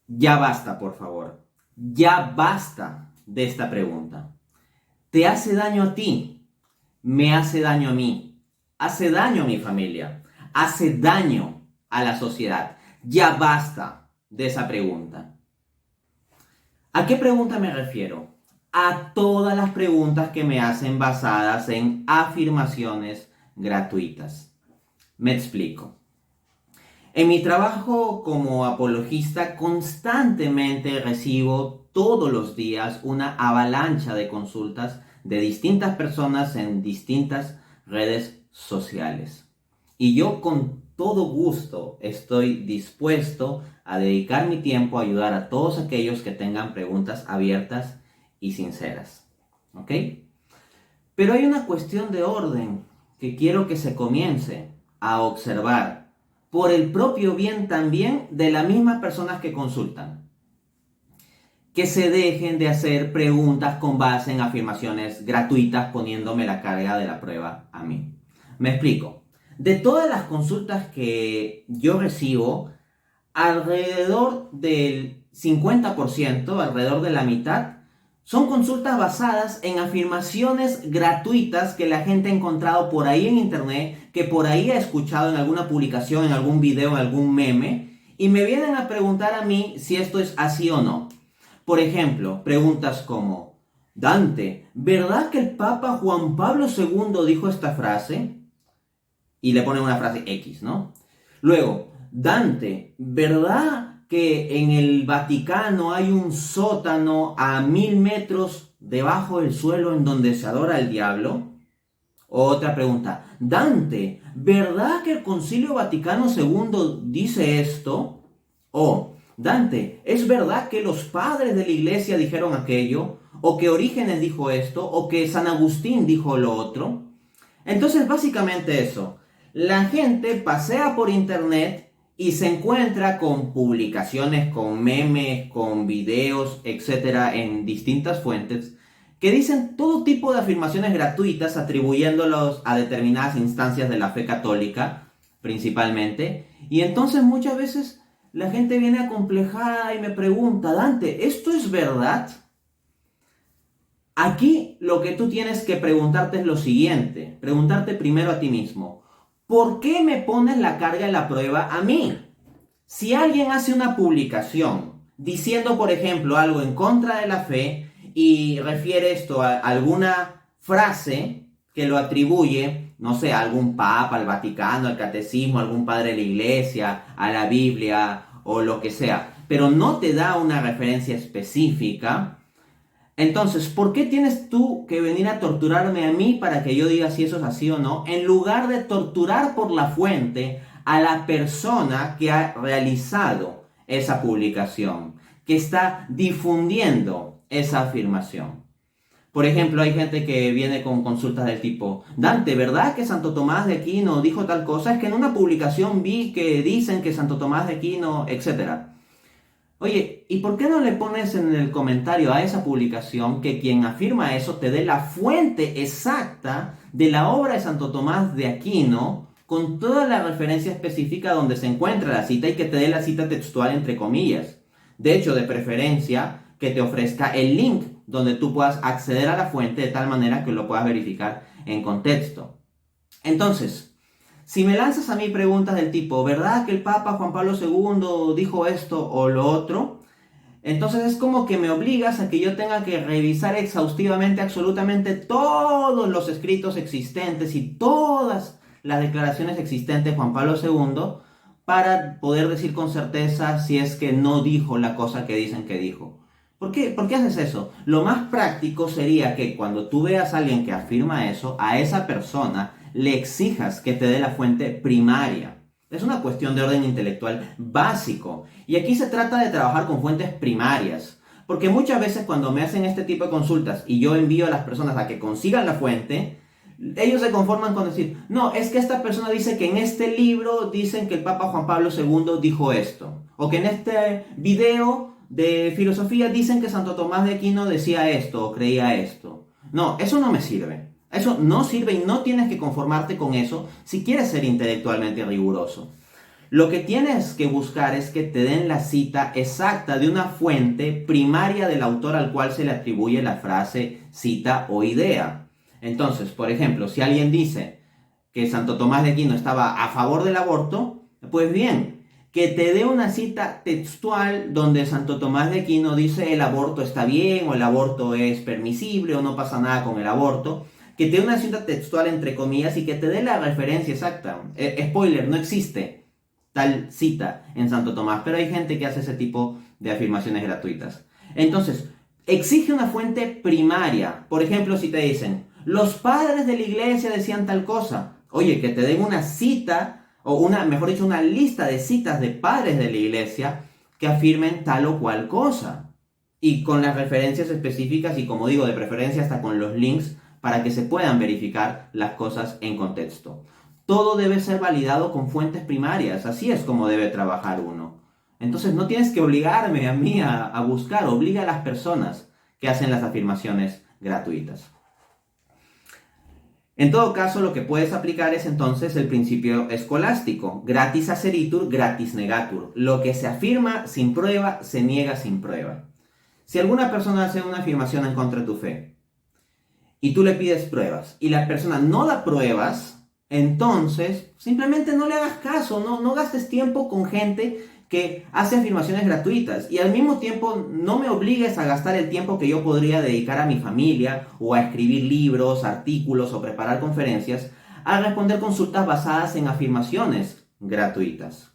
Ya basta, por favor. Ya basta de esta pregunta. ¿Te hace daño a ti? ¿Me hace daño a mí? ¿Hace daño a mi familia? ¿Hace daño a la sociedad? Ya basta de esa pregunta. ¿A qué pregunta me refiero? A todas las preguntas que me hacen basadas en afirmaciones gratuitas. Me explico. En mi trabajo como apologista constantemente recibo todos los días una avalancha de consultas de distintas personas en distintas redes sociales. Y yo con todo gusto estoy dispuesto a dedicar mi tiempo a ayudar a todos aquellos que tengan preguntas abiertas y sinceras. ¿Ok? Pero hay una cuestión de orden que quiero que se comience a observar por el propio bien también de las mismas personas que consultan. Que se dejen de hacer preguntas con base en afirmaciones gratuitas poniéndome la carga de la prueba a mí. Me explico. De todas las consultas que yo recibo, alrededor del 50%, alrededor de la mitad, son consultas basadas en afirmaciones gratuitas que la gente ha encontrado por ahí en internet, que por ahí ha escuchado en alguna publicación, en algún video, en algún meme, y me vienen a preguntar a mí si esto es así o no. Por ejemplo, preguntas como: Dante, ¿verdad que el Papa Juan Pablo II dijo esta frase? Y le ponen una frase X, ¿no? Luego, Dante, ¿verdad que en el Vaticano hay un sótano a 1000 metros debajo del suelo en donde se adora al diablo? Otra pregunta, Dante, ¿verdad que el Concilio Vaticano II dice esto? O, Dante, ¿es verdad que los padres de la iglesia dijeron aquello? ¿O que Orígenes dijo esto? ¿O que San Agustín dijo lo otro? Entonces, básicamente eso. La gente pasea por internet y se encuentra con publicaciones, con memes, con videos, etcétera, en distintas fuentes que dicen todo tipo de afirmaciones gratuitas atribuyéndolos a determinadas instancias de la fe católica, principalmente. Y entonces muchas veces la gente viene acomplejada y me pregunta: Dante, ¿esto es verdad? Aquí lo que tú tienes que preguntarte es lo siguiente, preguntarte primero a ti mismo: ¿por qué me pones la carga de la prueba a mí? Si alguien hace una publicación diciendo, por ejemplo, algo en contra de la fe y refiere esto a alguna frase que lo atribuye, no sé, a algún papa, al Vaticano, al catecismo, a algún padre de la iglesia, a la Biblia o lo que sea, pero no te da una referencia específica, entonces, ¿por qué tienes tú que venir a torturarme a mí para que yo diga si eso es así o no, en lugar de torturar por la fuente a la persona que ha realizado esa publicación, que está difundiendo esa afirmación? Por ejemplo, hay gente que viene con consultas del tipo: Dante, ¿verdad que Santo Tomás de Aquino dijo tal cosa? Es que en una publicación vi que dicen que Santo Tomás de Aquino, etcétera. Oye, ¿y por qué no le pones en el comentario a esa publicación que quien afirma eso te dé la fuente exacta de la obra de Santo Tomás de Aquino, con toda la referencia específica donde se encuentra la cita, y que te dé la cita textual entre comillas? De hecho, de preferencia, que te ofrezca el link donde tú puedas acceder a la fuente de tal manera que lo puedas verificar en contexto. Entonces, si me lanzas a mí preguntas del tipo: ¿verdad que el Papa Juan Pablo II dijo esto o lo otro? Entonces es como que me obligas a que yo tenga que revisar exhaustivamente absolutamente todos los escritos existentes y todas las declaraciones existentes de Juan Pablo II para poder decir con certeza si es que no dijo la cosa que dicen que dijo. ¿Por qué haces eso? Lo más práctico sería que cuando tú veas a alguien que afirma eso, a esa persona le exijas que te dé la fuente primaria. Es una cuestión de orden intelectual básico. Y aquí se trata de trabajar con fuentes primarias. Porque muchas veces cuando me hacen este tipo de consultas y yo envío a las personas a que consigan la fuente, ellos se conforman con decir: no, es que esta persona dice que en este libro dicen que el Papa Juan Pablo II dijo esto. O que en este video de filosofía dicen que Santo Tomás de Aquino decía esto o creía esto. No, eso no me sirve. Eso no sirve y no tienes que conformarte con eso si quieres ser intelectualmente riguroso. Lo que tienes que buscar es que te den la cita exacta de una fuente primaria del autor al cual se le atribuye la frase, cita o idea. Entonces, por ejemplo, si alguien dice que Santo Tomás de Aquino estaba a favor del aborto, pues bien, que te dé una cita textual donde Santo Tomás de Aquino dice el aborto está bien o el aborto es permisible o no pasa nada con el aborto. Que te dé una cita textual entre comillas y que te dé la referencia exacta. Spoiler, no existe tal cita en Santo Tomás, pero hay gente que hace ese tipo de afirmaciones gratuitas. Entonces, exige una fuente primaria. Por ejemplo, si te dicen, los padres de la iglesia decían tal cosa, oye, que te den una cita, o mejor dicho, una lista de citas de padres de la iglesia que afirmen tal o cual cosa. Y con las referencias específicas y, como digo, de preferencia hasta con los links para que se puedan verificar las cosas en contexto. Todo debe ser validado con fuentes primarias, así es como debe trabajar uno. Entonces no tienes que obligarme a mí a buscar, obliga a las personas que hacen las afirmaciones gratuitas. En todo caso, lo que puedes aplicar es entonces el principio escolástico, gratis acceritur, gratis negatur. Lo que se afirma sin prueba, se niega sin prueba. Si alguna persona hace una afirmación en contra de tu fe y tú le pides pruebas y la persona no da pruebas, entonces simplemente no le hagas caso, no gastes tiempo con gente que hace afirmaciones gratuitas y al mismo tiempo no me obligues a gastar el tiempo que yo podría dedicar a mi familia o a escribir libros, artículos o preparar conferencias a responder consultas basadas en afirmaciones gratuitas.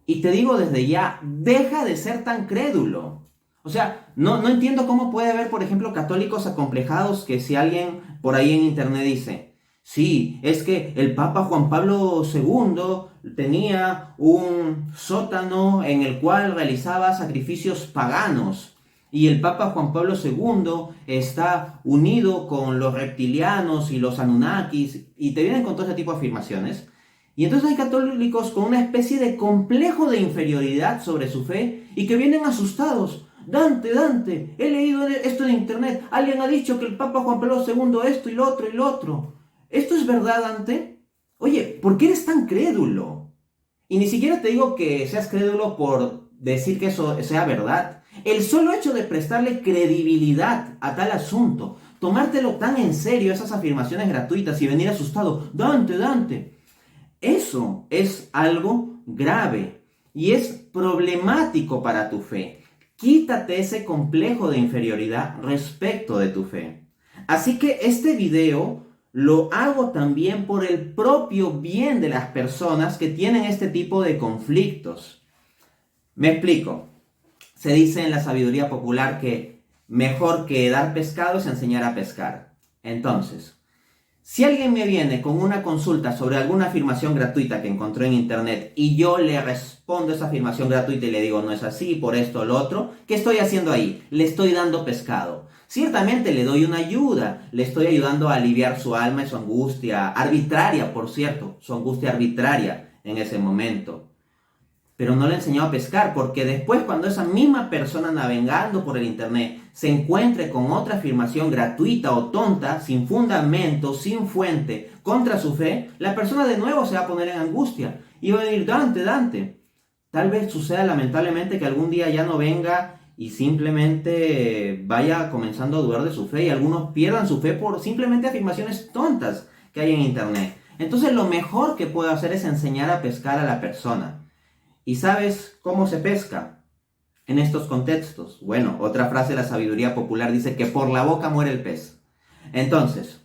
Y te digo desde ya, deja de ser tan crédulo. O sea, no entiendo cómo puede haber, por ejemplo, católicos acomplejados que si alguien por ahí en internet dice, sí, es que el Papa Juan Pablo II tenía un sótano en el cual realizaba sacrificios paganos y el Papa Juan Pablo II está unido con los reptilianos y los Anunnakis y te vienen con todo ese tipo de afirmaciones. Y entonces hay católicos con una especie de complejo de inferioridad sobre su fe y que vienen asustados. Dante, he leído esto en internet. Alguien ha dicho que el Papa Juan Pablo II esto y lo otro y lo otro. ¿Esto es verdad, Dante? Oye, ¿por qué eres tan crédulo? Y ni siquiera te digo que seas crédulo por decir que eso sea verdad. El solo hecho de prestarle credibilidad a tal asunto, tomártelo tan en serio, esas afirmaciones gratuitas y venir asustado, Dante, eso es algo grave y es problemático para tu fe. Quítate ese complejo de inferioridad respecto de tu fe. Así que este video lo hago también por el propio bien de las personas que tienen este tipo de conflictos. Me explico. Se dice en la sabiduría popular que mejor que dar pescado es enseñar a pescar. Entonces, si alguien me viene con una consulta sobre alguna afirmación gratuita que encontró en internet y yo le respondo esa afirmación gratuita y le digo no es así, por esto o lo otro, ¿qué estoy haciendo ahí? Le estoy dando pescado. Ciertamente le doy una ayuda, le estoy ayudando a aliviar su alma y su angustia arbitraria, por cierto, su angustia arbitraria en ese momento. Pero no le enseñó a pescar, porque después cuando esa misma persona navegando por el internet se encuentre con otra afirmación gratuita o tonta, sin fundamento, sin fuente, contra su fe, la persona de nuevo se va a poner en angustia y va a decir, Dante. Tal vez suceda lamentablemente que algún día ya no venga y simplemente vaya comenzando a dudar de su fe y algunos pierdan su fe por simplemente afirmaciones tontas que hay en internet. Entonces lo mejor que puedo hacer es enseñar a pescar a la persona. ¿Y sabes cómo se pesca en estos contextos? Bueno, otra frase de la sabiduría popular dice que por la boca muere el pez. Entonces,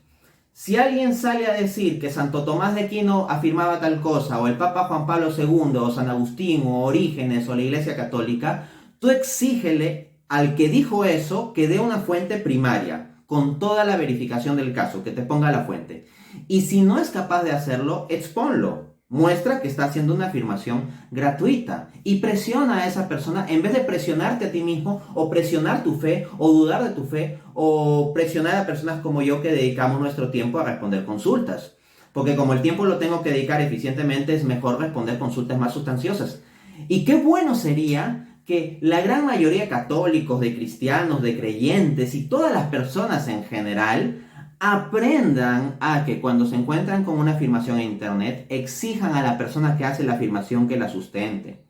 si alguien sale a decir que Santo Tomás de Aquino afirmaba tal cosa, o el Papa Juan Pablo II, o San Agustín, o Orígenes, o la Iglesia Católica, tú exígele al que dijo eso que dé una fuente primaria, con toda la verificación del caso, que te ponga la fuente. Y si no es capaz de hacerlo, exponlo. Muestra que está haciendo una afirmación gratuita y presiona a esa persona en vez de presionarte a ti mismo o presionar tu fe o dudar de tu fe o presionar a personas como yo que dedicamos nuestro tiempo a responder consultas. Porque como el tiempo lo tengo que dedicar eficientemente, es mejor responder consultas más sustanciosas. Y qué bueno sería que la gran mayoría de católicos, de cristianos, de creyentes y todas las personas en general Aprendan a que cuando se encuentran con una afirmación en internet, exijan a la persona que hace la afirmación que la sustente,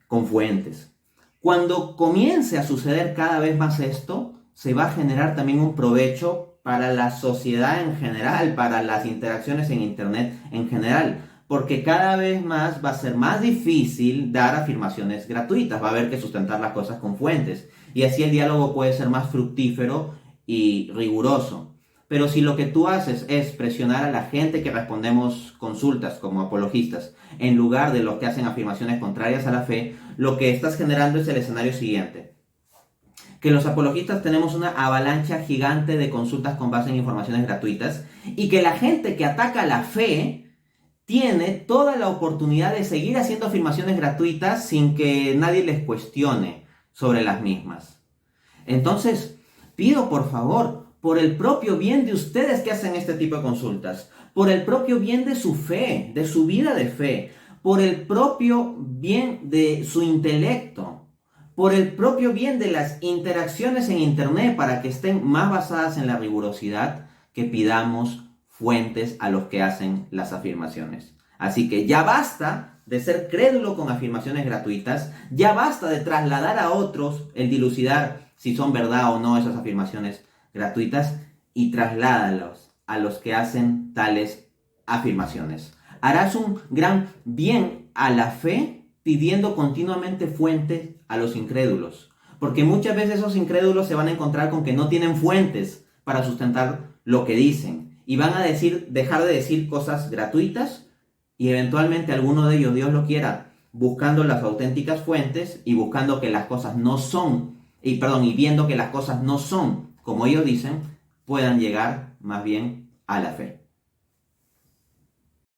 con fuentes. Cuando comience a suceder cada vez más esto, se va a generar también un provecho para la sociedad en general, para las interacciones en internet en general, porque cada vez más va a ser más difícil dar afirmaciones gratuitas, va a haber que sustentar las cosas con fuentes, y así el diálogo puede ser más fructífero y riguroso. Pero si lo que tú haces es presionar a la gente que respondemos consultas como apologistas, en lugar de los que hacen afirmaciones contrarias a la fe, lo que estás generando es el escenario siguiente: que los apologistas tenemos una avalancha gigante de consultas con base en informaciones gratuitas, y que la gente que ataca la fe tiene toda la oportunidad de seguir haciendo afirmaciones gratuitas sin que nadie les cuestione sobre las mismas. Entonces, pido por favor, por el propio bien de ustedes que hacen este tipo de consultas, por el propio bien de su fe, de su vida de fe, por el propio bien de su intelecto, por el propio bien de las interacciones en internet para que estén más basadas en la rigurosidad, que pidamos fuentes a los que hacen las afirmaciones. Así que ya basta de ser crédulo con afirmaciones gratuitas, ya basta de trasladar a otros el dilucidar si son verdad o no esas afirmaciones gratuitas, y trasládalos a los que hacen tales afirmaciones. Harás un gran bien a la fe pidiendo continuamente fuentes a los incrédulos, porque muchas veces esos incrédulos se van a encontrar con que no tienen fuentes para sustentar lo que dicen, y van a dejar de decir cosas gratuitas, y eventualmente alguno de ellos, Dios lo quiera, buscando las auténticas fuentes y buscando que las cosas no son, y viendo que las cosas no son como ellos dicen, puedan llegar más bien a la fe.